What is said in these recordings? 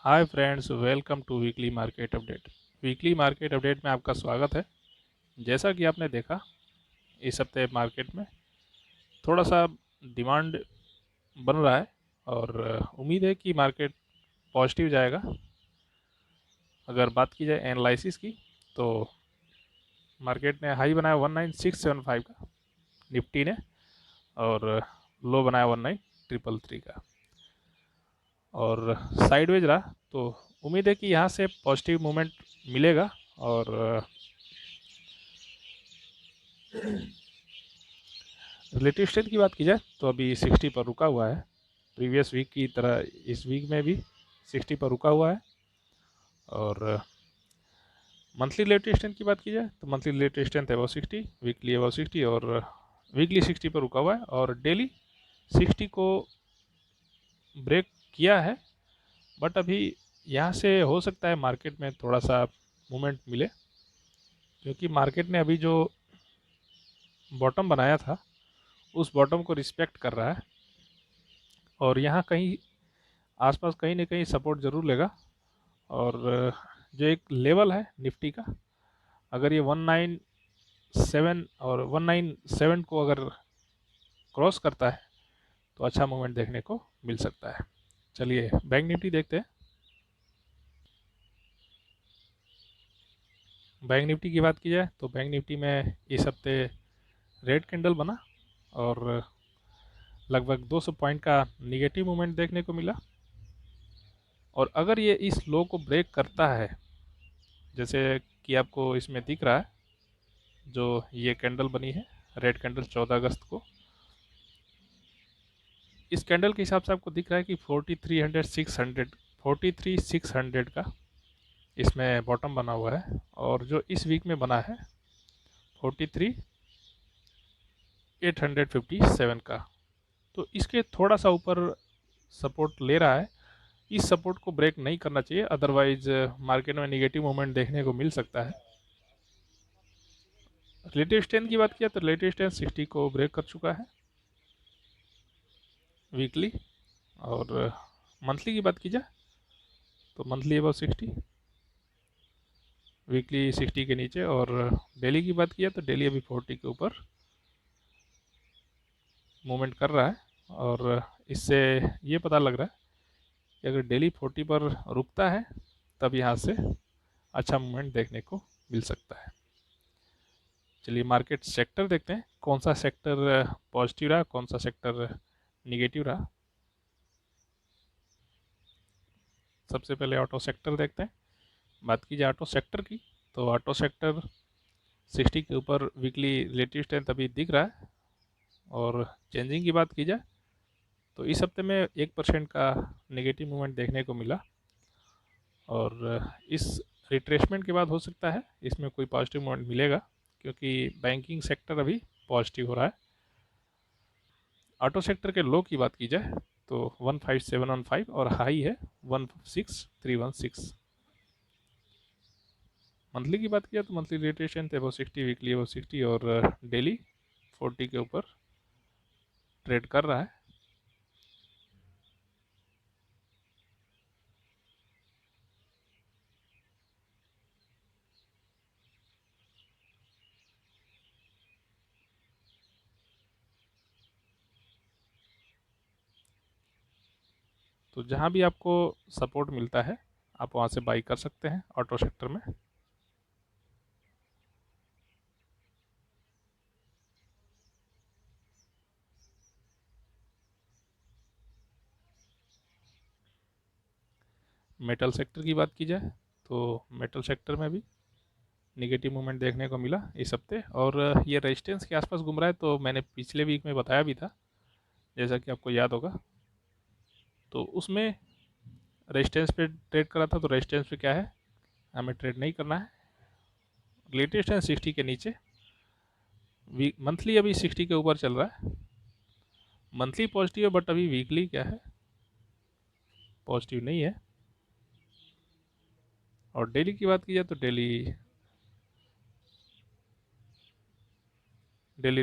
Hi friends, welcome to weekly market update. Weekly market update में आपका स्वागत है। जैसा कि आपने देखा, इस हफ्ते मार्केट में थोड़ा सा डिमांड बन रहा है और उम्मीद है कि मार्केट पॉजिटिव जाएगा। अगर बात की जाए एनालिसिस की, तो मार्केट ने हाई बनाया 19675 का निफ्टी ने, और लो बनाया 19333 का, और साइडवेज रहा। तो उम्मीद है कि यहाँ से पॉजिटिव मूवमेंट मिलेगा। और रिलेटिव स्ट्रेंथ की बात की जाए तो अभी 60 पर रुका हुआ है। प्रीवियस वीक की तरह इस वीक में भी 60 पर रुका हुआ है। और मंथली रिलेटिव स्ट्रेंथ की बात की जाए तो मंथली रिलेटिव स्ट्रेंथ है वो 60, वीकली है वो 60, और वीकली 60 पर रुका हुआ है, और डेली 60 को ब्रेक किया है। बट अभी यहाँ से हो सकता है मार्केट में थोड़ा सा मूवमेंट मिले, क्योंकि मार्केट ने अभी जो बॉटम बनाया था उस बॉटम को रिस्पेक्ट कर रहा है, और यहाँ कहीं आसपास कहीं ना कहीं सपोर्ट ज़रूर लेगा। और जो एक लेवल है निफ्टी का, अगर ये 197 और 197 को अगर क्रॉस करता है तो अच्छा मूवमेंट देखने को मिल सकता है। चलिए बैंक निफ्टी देखते हैं। बैंक निफ्टी की बात की जाए तो बैंक निफ्टी में इस हफ्ते रेड कैंडल बना, और लगभग 200 पॉइंट का निगेटिव मूवमेंट देखने को मिला। और अगर ये इस लो को ब्रेक करता है, जैसे कि आपको इसमें दिख रहा है, जो ये कैंडल बनी है रेड कैंडल 14 अगस्त को, इस कैंडल के हिसाब से आपको दिख रहा है कि 43,600 का इसमें बॉटम बना हुआ है, और जो इस वीक में बना है 43,857 का, तो इसके थोड़ा सा ऊपर सपोर्ट ले रहा है। इस सपोर्ट को ब्रेक नहीं करना चाहिए, अदरवाइज मार्केट में निगेटिव मूवमेंट देखने को मिल सकता है। रिलेटिव स्ट्रेंथ की बात किया तो रिलेटिव स्ट्रेंथ 60 को ब्रेक कर चुका है वीकली। और मंथली की बात की जाए तो मंथली अबाउट 60, वीकली 60 के नीचे, और डेली की बात किया तो डेली अभी 40 के ऊपर मूवमेंट कर रहा है। और इससे ये पता लग रहा है कि अगर डेली 40 पर रुकता है तब यहाँ से अच्छा मूवमेंट देखने को मिल सकता है। चलिए मार्केट सेक्टर देखते हैं, कौन सा सेक्टर पॉजिटिव रहा, कौन सा सेक्टर निगेटिव रहा। सबसे पहले ऑटो सेक्टर देखते हैं। बात की जाए ऑटो सेक्टर की, तो ऑटो सेक्टर 60 के ऊपर वीकली रिलेटिव स्ट्रेंथ अभी दिख रहा है। और चेंजिंग की बात की जाए तो इस हफ्ते में 1% का नेगेटिव मूवमेंट देखने को मिला, और इस रिट्रेसमेंट के बाद हो सकता है इसमें कोई पॉजिटिव मूवमेंट मिलेगा, क्योंकि बैंकिंग सेक्टर अभी पॉजिटिव हो रहा है। ऑटो सेक्टर के लो की बात की जाए तो 15715, और हाई है 16316। मंथली की बात किया तो मंथली रिलेटेशन थे वो 60, वीकली वो 60, और डेली 40 के ऊपर ट्रेड कर रहा है। तो जहाँ भी आपको सपोर्ट मिलता है आप वहाँ से बाई कर सकते हैं ऑटो सेक्टर में। मेटल सेक्टर की बात की जाए तो मेटल सेक्टर में भी निगेटिव मूवमेंट देखने को मिला इस हफ्ते, और ये रेजिस्टेंस के आसपास घूम रहा है। तो मैंने पिछले वीक में बताया भी था, जैसा कि आपको याद होगा, तो उसमें रेजिस्टेंस पे ट्रेड करा था। तो रेजिस्टेंस पे क्या है, हमें ट्रेड नहीं करना है। लेटेस्ट है 60 के नीचे, मंथली अभी 60 के ऊपर चल रहा है। मंथली पॉजिटिव है, बट अभी वीकली क्या है, पॉजिटिव नहीं है। और डेली की बात की जाए तो डेली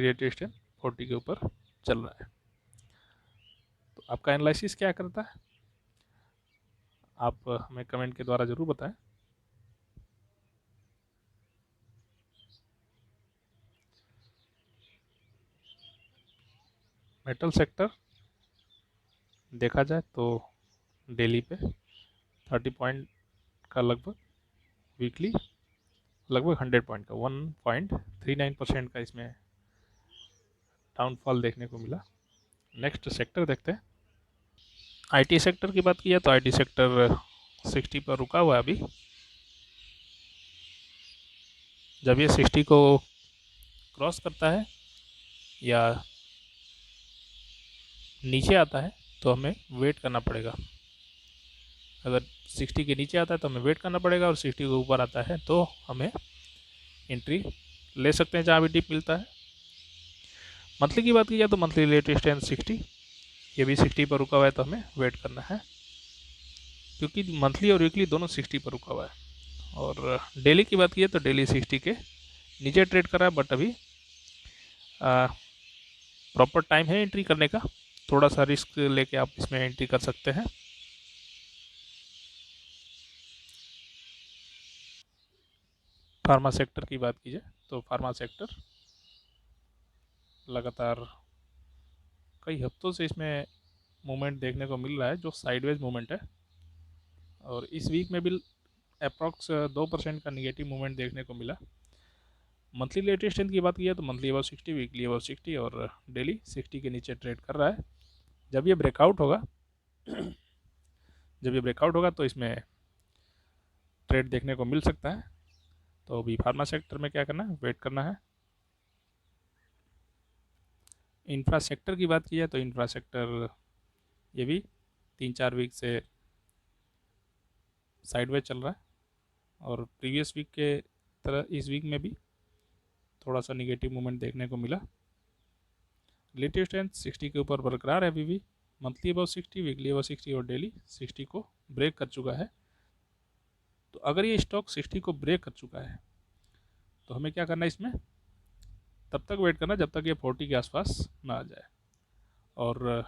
रेट स्टैंड 40 के ऊपर चल रहा है। तो आपका एनालिसिस क्या करता है, आप हमें कमेंट के द्वारा ज़रूर बताएं। मेटल सेक्टर देखा जाए तो डेली पे 30 पॉइंट का लगभग, वीकली लगभग 100 पॉइंट का 1.39% का इसमें डाउनफॉल देखने को मिला। नेक्स्ट सेक्टर देखते हैं। आईटी सेक्टर की बात की है तो आईटी सेक्टर 60 पर रुका हुआ है अभी। जब ये 60 को क्रॉस करता है या नीचे आता है तो हमें वेट करना पड़ेगा। अगर 60 के नीचे आता है तो हमें वेट करना पड़ेगा, और 60 के ऊपर आता है तो हमें एंट्री ले सकते हैं जहाँ भी डिप मिलता है। मंथली की बात की जाए तो मंथली लेटेस्ट स्ट्रेंथ 60, ये भी 60 पर रुका हुआ है तो हमें वेट करना है, क्योंकि मंथली और वीकली दोनों 60 पर रुका हुआ है। और डेली की बात की जाए तो डेली 60 के नीचे ट्रेड कर रहा है, बट अभी प्रॉपर टाइम है एंट्री करने का। थोड़ा सा रिस्क लेके आप इसमें एंट्री कर सकते हैं। फार्मा सेक्टर की बात की जाए तो फार्मा सेक्टर लगातार कई हफ्तों से इसमें मूवमेंट देखने को मिल रहा है, जो साइडवेज मूवमेंट है। और इस वीक में भी अप्रॉक्स 2% का निगेटिव मूवमेंट देखने को मिला। मंथली लेटेस्ट स्ट्रेंथ की बात की जाए तो मंथली अबाउट 60, वीकली अबाउट 60 और डेली 60 के नीचे ट्रेड कर रहा है। जब ये ब्रेकआउट होगा तो इसमें ट्रेड देखने को मिल सकता है। तो अभी फार्मा सेक्टर में क्या करना है, वेट करना है। इंफ्रास्ट्रक्चर की बात की जाए तो इंफ्रास्ट्रक्चर ये भी 3-4 वीक से साइडवेज चल रहा है, और प्रीवियस वीक के तरह इस वीक में भी थोड़ा सा निगेटिव मूवमेंट देखने को मिला। लेटेस्ट स्ट्रेंथ 60 के ऊपर बरकरार है अभी भी। मंथली अबाउट 60, वीकली अबाउट 60 और डेली 60 को ब्रेक कर चुका है। तो अगर ये स्टॉक 60 को ब्रेक कर चुका है तो हमें क्या करना है, इसमें तब तक वेट करना जब तक ये 40 के आसपास ना आ जाए। और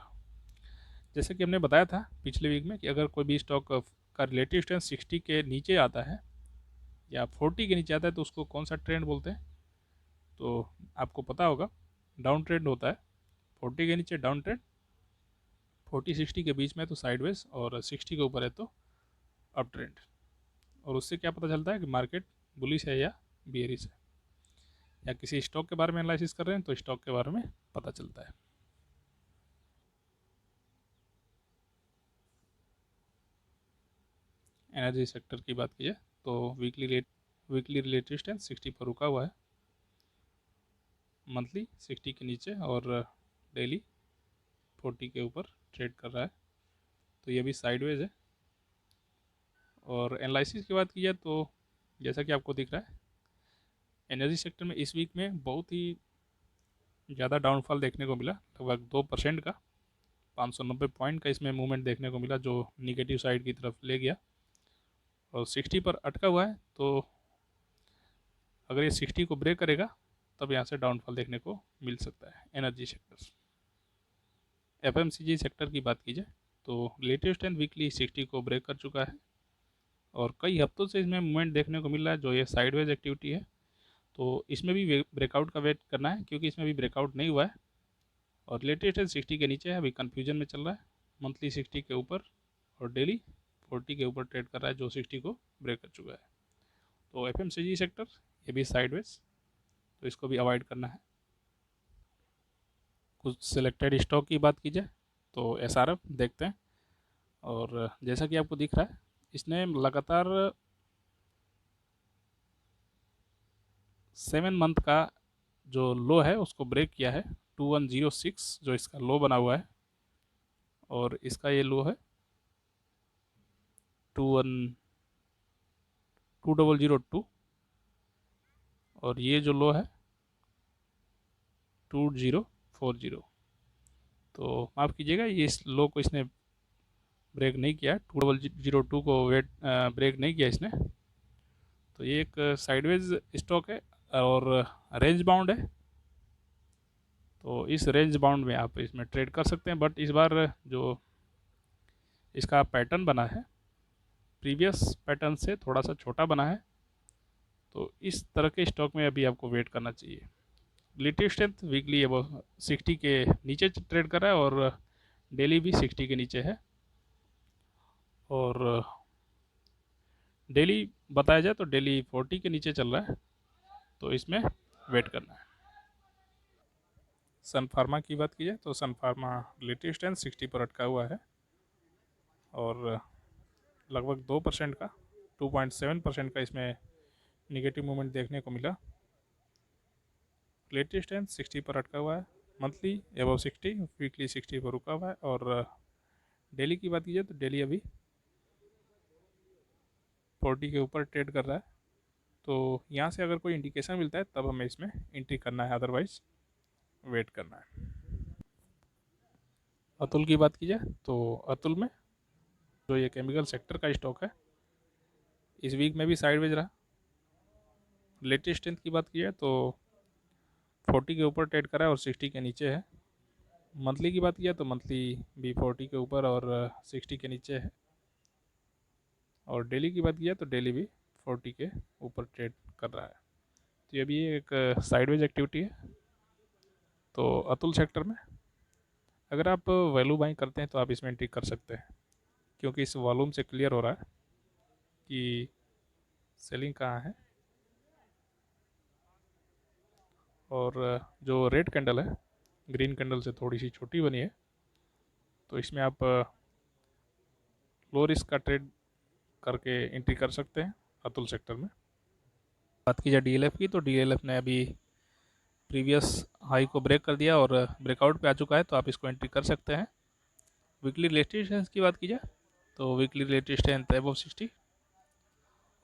जैसे कि हमने बताया था पिछले वीक में कि अगर कोई भी स्टॉक का रिलेटिव स्ट्रेंथ 60 के नीचे आता है या 40 के नीचे आता है तो उसको कौन सा ट्रेंड बोलते हैं, तो आपको पता होगा, डाउन ट्रेंड होता है। 40 के नीचे डाउन ट्रेंड, 40-60 के बीच में तो साइडवेज, और 60 के ऊपर है तो अप ट्रेंड। और उससे क्या पता चलता है कि मार्केट बुलिश है या बियरिश है, या किसी स्टॉक के बारे में एनालिसिस कर रहे हैं तो स्टॉक के बारे में पता चलता है। एनर्जी सेक्टर की बात की जाए तो वीकली रिलेटेड स्ट्रेंथ 60 पर रुका हुआ है, मंथली 60 के नीचे और डेली 40 के ऊपर ट्रेड कर रहा है, तो ये भी साइडवेज है। और एनालिसिस की बात की जाए तो जैसा कि आपको दिख रहा है, एनर्जी सेक्टर में इस वीक में बहुत ही ज़्यादा डाउनफॉल देखने को मिला, लगभग 2% का। 590 पॉइंट का इसमें मूवमेंट देखने को मिला, जो निगेटिव साइड की तरफ ले गया और 60 पर अटका हुआ है। तो अगर ये 60 को ब्रेक करेगा तब यहाँ से डाउनफॉल देखने को मिल सकता है एनर्जी सेक्टर। एफएमसीजी सेक्टर की बात की जाए तो लेटेस्ट एंड वीकली 60 को ब्रेक कर चुका है, और कई हफ्तों से इसमें मूवमेंट देखने को मिल रहा है, जो ये साइडवेज एक्टिविटी है। तो इसमें भी ब्रेकआउट का वेट करना है, क्योंकि इसमें भी ब्रेकआउट नहीं हुआ है, और लेटेस्ट है 60 के नीचे है, अभी कन्फ्यूजन में चल रहा है। मंथली 60 के ऊपर और डेली 40 के ऊपर ट्रेड कर रहा है, जो 60 को ब्रेक कर चुका है। तो एफएमसीजी सेक्टर ये भी साइडवेज, तो इसको भी अवॉइड करना है। कुछ सिलेक्टेड स्टॉक की बात की जाए तो एसआरएफ देखते हैं। और जैसा कि आपको दिख रहा है, इसने लगातार 7 मंथ का जो लो है उसको ब्रेक किया है। 2106 जो इसका लो बना हुआ है, और इसका ये लो है 2002, और ये जो लो है 2040। तो माफ़ कीजिएगा, ये इस लो को इसने ब्रेक नहीं किया, 2002 को ब्रेक नहीं किया इसने। तो ये एक साइडवेज स्टॉक है और रेंज बाउंड है, तो इस रेंज बाउंड में आप इसमें ट्रेड कर सकते हैं। बट इस बार जो इसका पैटर्न बना है प्रीवियस पैटर्न से थोड़ा सा छोटा बना है, तो इस तरह के स्टॉक में अभी आपको वेट करना चाहिए। लेटेस्ट स्ट्रेंथ वीकली अब 60 के नीचे ट्रेड कर रहा है और डेली भी 60 के नीचे है, और डेली बताया जाए तो डेली 40 के नीचे चल रहा है, तो इसमें वेट करना है। सन फार्मा की बात की जाए तो सन फार्मा लेटेस्ट स्ट्रेंथ 60 पर अटका हुआ है और लगभग 2% का 2.7% का इसमें निगेटिव मूवमेंट देखने को मिला। लेटेस्ट स्ट्रेंथ 60 पर अटका हुआ है, मंथली एबव 60, वीकली 60 पर रुका हुआ है, और डेली की बात की जाए तो डेली अभी 40 के ऊपर ट्रेड कर रहा है। तो यहाँ से अगर कोई इंडिकेशन मिलता है तब हमें इसमें एंट्री करना है, अदरवाइज वेट करना है। अतुल की बात की जाए तो अतुल में जो ये केमिकल सेक्टर का स्टॉक है, इस वीक में भी साइडवेज रहा। लेटेस्ट स्ट्रेंथ की बात की जाए तो 40 के ऊपर ट्रेड करा है और 60 के नीचे है। मंथली की बात की जाए तो मंथली भी 40 के ऊपर और 60 के नीचे है, और डेली की बात की जाए तो डेली भी 40 के ऊपर ट्रेड कर रहा है। तो ये भी एक साइडवेज एक्टिविटी है। तो अतुल सेक्टर में अगर आप वैल्यू बाइंग करते हैं तो आप इसमें एंट्री कर सकते हैं, क्योंकि इस वॉल्यूम से क्लियर हो रहा है कि सेलिंग कहाँ है। और जो रेड कैंडल है, ग्रीन कैंडल से थोड़ी सी छोटी बनी है, तो इसमें आप लो रिस्क का ट्रेड करके एंट्री कर सकते हैं अतुल सेक्टर में। बात की जाए डीएलएफ की, तो डीएलएफ ने अभी प्रीवियस हाई को ब्रेक कर दिया और ब्रेकआउट पे आ चुका है, तो आप इसको एंट्री कर सकते हैं। वीकली रिलेटेड स्ट्रेंथ की बात की जाए तो वीकली रिलेटेड स्ट्रेंथ अबव 60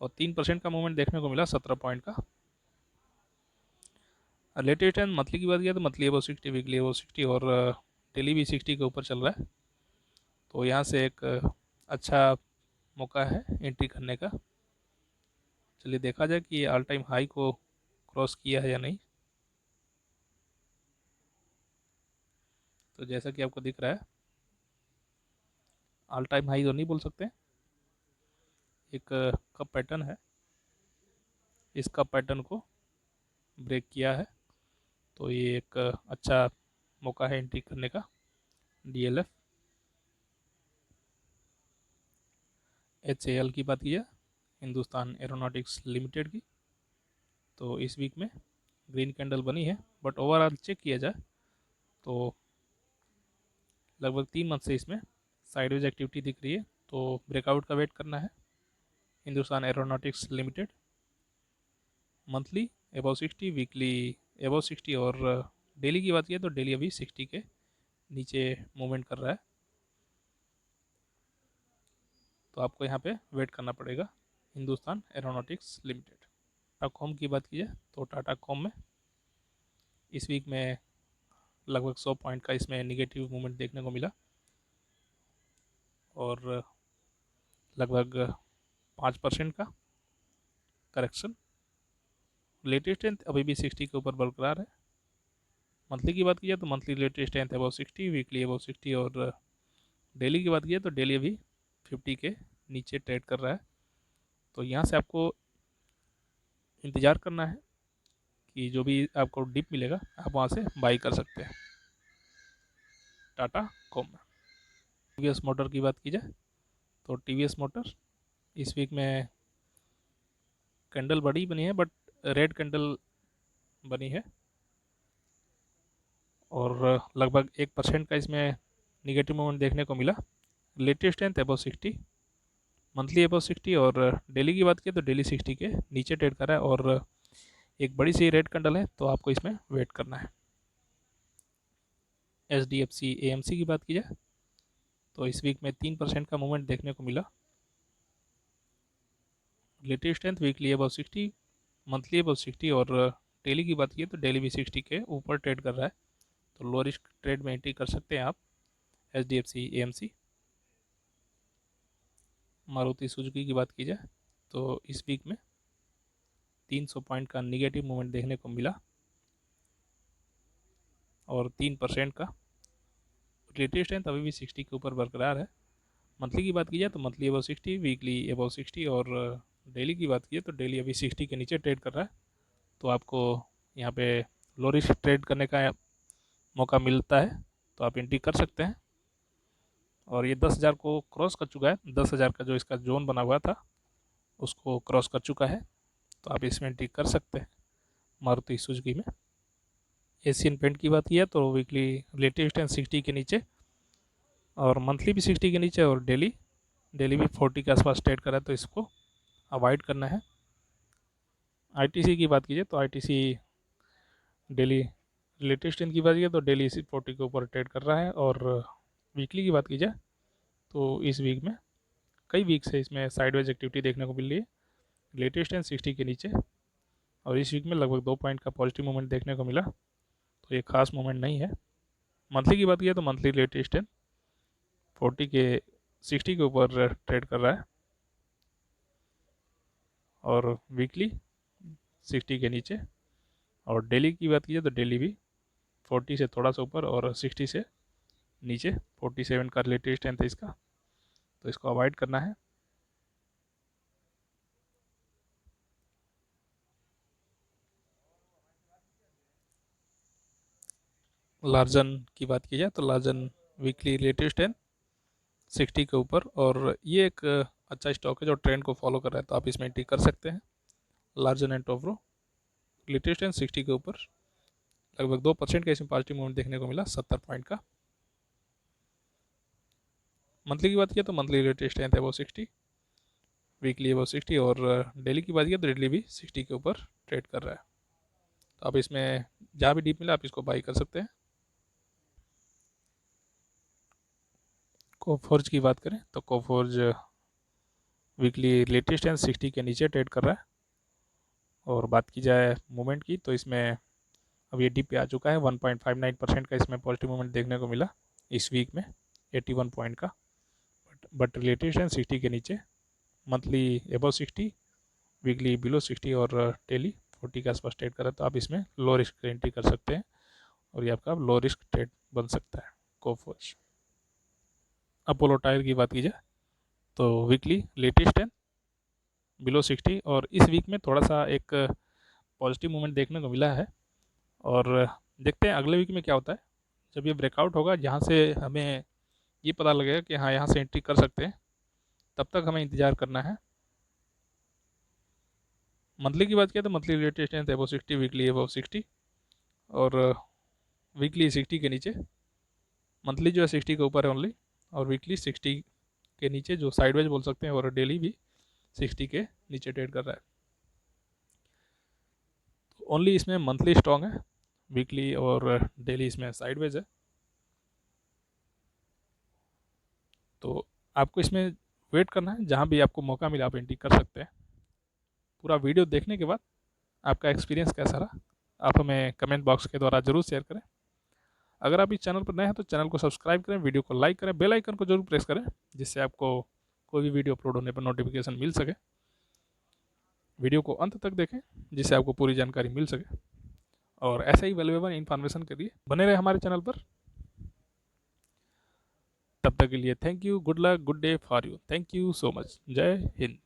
और 3% का मूवमेंट देखने को मिला 17 पॉइंट का। रिलेटेड स्ट्रेंथ मंथली की बात किया तो मंथली अबव 60, वीकली अबव 60 और डेली भी 60 के ऊपर चल रहा है। तो यहाँ से एक अच्छा मौका है एंट्री करने का। चलिए देखा जाए कि ये ऑल टाइम हाई को क्रॉस किया है या नहीं। तो जैसा कि आपको दिख रहा है, ऑल टाइम हाई तो नहीं बोल सकते, एक कप पैटर्न है, इस कप पैटर्न को ब्रेक किया है, तो ये एक अच्छा मौका है एंट्री करने का डीएलएफ। एचएएल की बात की जाए, हिंदुस्तान एरोनॉटिक्स लिमिटेड की, तो इस वीक में ग्रीन कैंडल बनी है, बट ओवरऑल चेक किया जाए तो लगभग 3 मंथ से इसमें साइडवेज एक्टिविटी दिख रही है। तो ब्रेकआउट का वेट करना है Hindustan aeronautics limited. Monthly above 60, weekly above 60 और डेली की बात की तो डेली अभी 60 के नीचे मूवमेंट कर रहा है, तो आपको यहाँ पे वेट करना पड़ेगा Hindustan aeronautics limited. Tata com की बात की जाए तो टाटा कॉम में इस वीक में लगभग 100 पॉइंट का इसमें निगेटिव मूवमेंट देखने को मिला और लगभग 5% का करेक्शन। लेटेस्ट स्ट्रेंथ अभी भी 60 के ऊपर बरकरार है। मंथली की बात की जाए तो monthly latest strength above 60, weekly above 60 और डेली की बात की जाए तो डेली अभी 50 के नीचे ट्रेड कर रहा है। तो यहाँ से आपको इंतज़ार करना है कि जो भी आपको डिप मिलेगा आप वहाँ से बाई कर सकते हैं टाटा कॉम में। टीवीएस मोटर की बात की जाए तो टीवीएस मोटर इस वीक में कैंडल बड़ी बनी है, बट रेड कैंडल बनी है और लगभग 1% का इसमें निगेटिव मूवमेंट देखने को मिला। Latest strength above 60, monthly above 60 और डेली की बात की तो डेली 60 के नीचे ट्रेड कर रहा है और एक बड़ी सी रेड कैंडल है, तो आपको इसमें वेट करना है। एचडीएफसी एएमसी की बात की जाए तो इस वीक में 3% का मूवमेंट देखने को मिला। Latest strength weekly above 60, monthly above 60 और डेली की बात की तो डेली भी 60 के ऊपर ट्रेड कर रहा है, तो लो रिस्क ट्रेड में एंट्री कर सकते हैं आप एचडीएफसी एएमसी। मारुति सुजुकी की बात की जाए तो इस वीक में 300 पॉइंट का निगेटिव मूवमेंट देखने को मिला और 3% का। लेटेस्ट स्ट्रेंथ अभी भी 60 के ऊपर बरकरार है, मंथली की बात की जाए तो मंथली अबाउ 60, वीकली अबाउ 60 और डेली की बात की जाए तो डेली अभी 60 के नीचे ट्रेड कर रहा है। तो आपको यहाँ पे लो रिस्क ट्रेड करने का मौका मिलता है, तो आप एंट्री कर सकते हैं। और ये 10,000 को क्रॉस कर चुका है, 10,000 का जो इसका जोन बना हुआ था उसको क्रॉस कर चुका है, तो आप इसमें एंट्री कर सकते हैं मारुति सुजुकी में। एशियन पेंट की बात की है तो वीकली लेटेस्ट है 60 के नीचे और मंथली भी 60 के नीचे और डेली भी 40 के आसपास ट्रेड करा है, तो इसको अवॉइड करना है। आईटीसी की बात कीजिए तो आईटीसी डेली लेटेस्ट की बात कीजिए तो डेली 40 के ऊपर ट्रेड कर रहा है। और वीकली की बात की जाए तो इस वीक में कई वीक से इसमें साइडवेज एक्टिविटी देखने को मिल रही है, लेटेस्ट एंड 60 के नीचे, और इस वीक में लगभग 2 पॉइंट का पॉजिटिव मूवमेंट देखने को मिला, तो ये खास मूवमेंट नहीं है। मंथली की बात की तो मंथली लेटेस्ट एंड 40 के 60 के ऊपर ट्रेड कर रहा है और वीकली 60 के नीचे। और डेली की बात कीजिए तो डेली भी 40 से थोड़ा सा ऊपर और 60 से नीचे, 47 का लेटेस्ट है इसका, तो इसको अवॉइड करना है। लार्जन की बात की जाए तो लार्जन वीकली लेटेस्ट है 60 के ऊपर और ये एक अच्छा स्टॉक है जो ट्रेंड को फॉलो कर रहा है, तो आप इसमें एंट्री कर सकते हैं। लार्जन एंड टोब्रो लेटेस्ट है 60 के ऊपर, लगभग 2% का इसमें पॉजिटिव मूवमेंट देखने को मिला 70 पॉइंट का। मंथली की बात किया तो मंथली लेटेस्ट है अबाउट 60, वीकली अबाउट 60 और डेली की बात किया तो डेली भी 60 के ऊपर ट्रेड कर रहा है, तो आप इसमें जहाँ भी डीप मिला आप इसको बाई कर सकते हैं। कोफोर्ज की बात करें तो कोफोर्ज वीकली लेटेस्ट है 60 के नीचे ट्रेड कर रहा है। और बात की जाए मूवमेंट की तो इसमें अब ये डीप पे आ चुका है, 1.59% का इसमें पॉजिटिव मूवमेंट देखने को मिला इस वीक में 81 पॉइंट का, बट लेटेस्ट है 60 के नीचे, मंथली अबव 60, वीकली बिलो 60 और डेली 40 के आसपास ट्रेड करा, तो आप इसमें लो रिस्क एंट्री कर सकते हैं और ये आपका लो रिस्क ट्रेड बन सकता है। कोफोर्ज। अपोलो टायर की बात की जाए तो वीकली लेटेस्ट है बिलो 60 और इस वीक में थोड़ा सा एक पॉजिटिव मूवमेंट देखने को मिला है और देखते हैं अगले वीक में क्या होता है। जब ये ब्रेकआउट होगा जहाँ से हमें ये पता लगेगा कि हाँ यहाँ से एंट्री कर सकते हैं, तब तक हमें इंतज़ार करना है। मंथली की बात किया तो मंथली लेटेस्ट है अबव 60, वीकली अबव 60 और वीकली 60 के नीचे, मंथली जो है 60 के ऊपर है ओनली और वीकली 60 के नीचे जो साइडवेज बोल सकते हैं, और डेली भी 60 के नीचे ट्रेड कर रहा है। तो ओनली इसमें मंथली स्ट्रॉन्ग है, वीकली और डेली इसमें साइडवेज है, तो आपको इसमें वेट करना है, जहाँ भी आपको मौका मिला आप एंट्री कर सकते हैं। पूरा वीडियो देखने के बाद आपका एक्सपीरियंस कैसा रहा आप हमें कमेंट बॉक्स के द्वारा ज़रूर शेयर करें। अगर आप इस चैनल पर नए हैं तो चैनल को सब्सक्राइब करें, वीडियो को लाइक करें, बेल आइकन को जरूर प्रेस करें, जिससे आपको कोई भी वीडियो अपलोड होने पर नोटिफिकेशन मिल सके। वीडियो को अंत तक देखें जिससे आपको पूरी जानकारी मिल सके, और ऐसे ही वैल्यूएबल इन्फॉर्मेशन के लिए बने रहे हमारे चैनल पर। तब तक के लिए thank you, good luck, good day for you, thank you so much, जय हिंद।